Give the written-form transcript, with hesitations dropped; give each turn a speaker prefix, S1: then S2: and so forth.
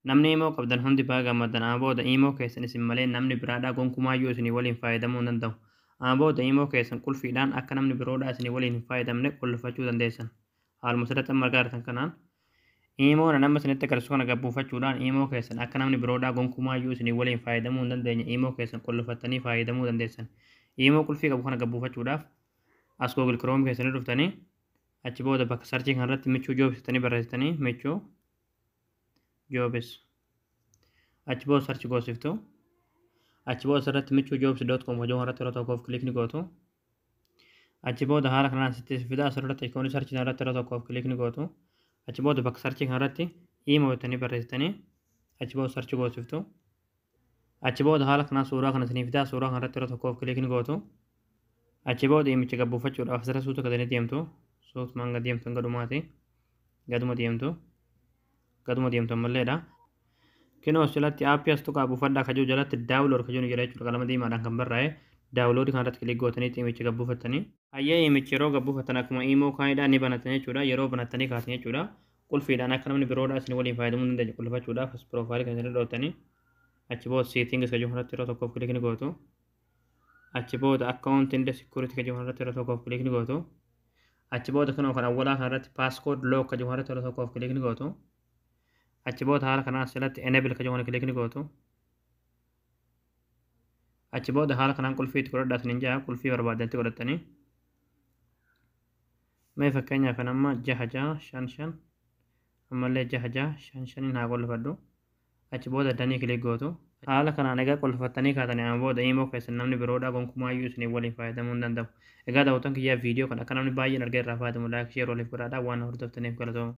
S1: namni imoo qabdan hundi baga gammaddan booda imoo keessan isin malee namni biraadhaa gonkumaayyuu isinii waliin fayyadamuu hin danda'u. Booda imoo keessan qulfiidhaan akka namni biroodhaa isinii waliin hin fayyadamne qulfachuu dandeessan. Haaluma sirratti amma argaa jirtan kanaan imoon nama isinitti agarsiisu kana gabbuufachuudhaan imoo keessan akka namni biroodhaa gonkumaayyuu isinii waliin fayyadamuu hin dandeenye imoo keessan qulfatanii fayyadamuu dandeessan. Imoo qulfii qabu kana gabbuufachuudhaaf as Google Chrome keessanii dhuftanii achi booda bakka sarchii kanarratti michuu joobsitanii barreessitanii michuu joobis achi booda sarchi goosiftu achi booda asirratti michuu joobs.com hojii irratti yeroo tokkoof kilikni gootu achi booda haala kanaan sitti fida asirratti ikoonii sarchii kanarratti yeroo tokkoof kilikni gootu achi booda bakka sarchii kanarratti imoo jettanii barreessitanii achi booda sarchi goosiftu achi booda haala kanaan suuraa kana isinii fidaa suuraa kanarratti yeroo tokkoof kilikni gootu achi booda imicha gabbuufachuudhaaf asirra suuta gadanii deemtu suutumaan gad deemtu gadumaati gaduma deemtu ammalleedha. Kinoo asirratti aappii as tuqaa buufadhaa kajuu jalatti daawulood kajuun jira jechuudha qalama diimaadhaan kan barraa'e daawuloodii kanarratti kilik gootanii imicha gabbuufattanii hayyee imichi yeroo gabbuufattan akkuma imoo kaayidhaan ni banatan jechuudha yeroo banattanii kaasan jechuudha qulfiidhaan akka namni biroodhaa isin waliin fayyadamuu hin dandeenye qulfachuudhaaf as piroofaayilii kan isin dhootanii achi booda seetingis kajuu kanarratti yeroo tokkoof kilikni gootu achi booda akkaawuntiin sekuriti kajuu kanarratti yeroo tokkoof kilikni gootu achi booda kanoo kan awwalaa kanarratti paaskood look kajuu kanarratti yeroo tokkoof kilikni gootu achi booda haala kanaan asirratti enable kajuu kana kilikni gootu achi booda haala kanaan qulfii itti godhadhaa isiniin jaa qulfii barbaadantti godhattanii mee fakkeenyaaf kan amma 665 ammallee 665 haa qulfadhu achi booda danii kilik gootu haala kanaan egaa qulfattanii kaatanii amma booda imoo keessan namni biroodhaa gonkumaayyuu isinii waliin fayyadamuu hin danda'u. Egaa daawwattoonni kiyyaa viidiyoo kan akka namni baay'een argaa irraa fayyadamu laayik sheer waliif godhaadhaa waan hordoftaniif galatooma.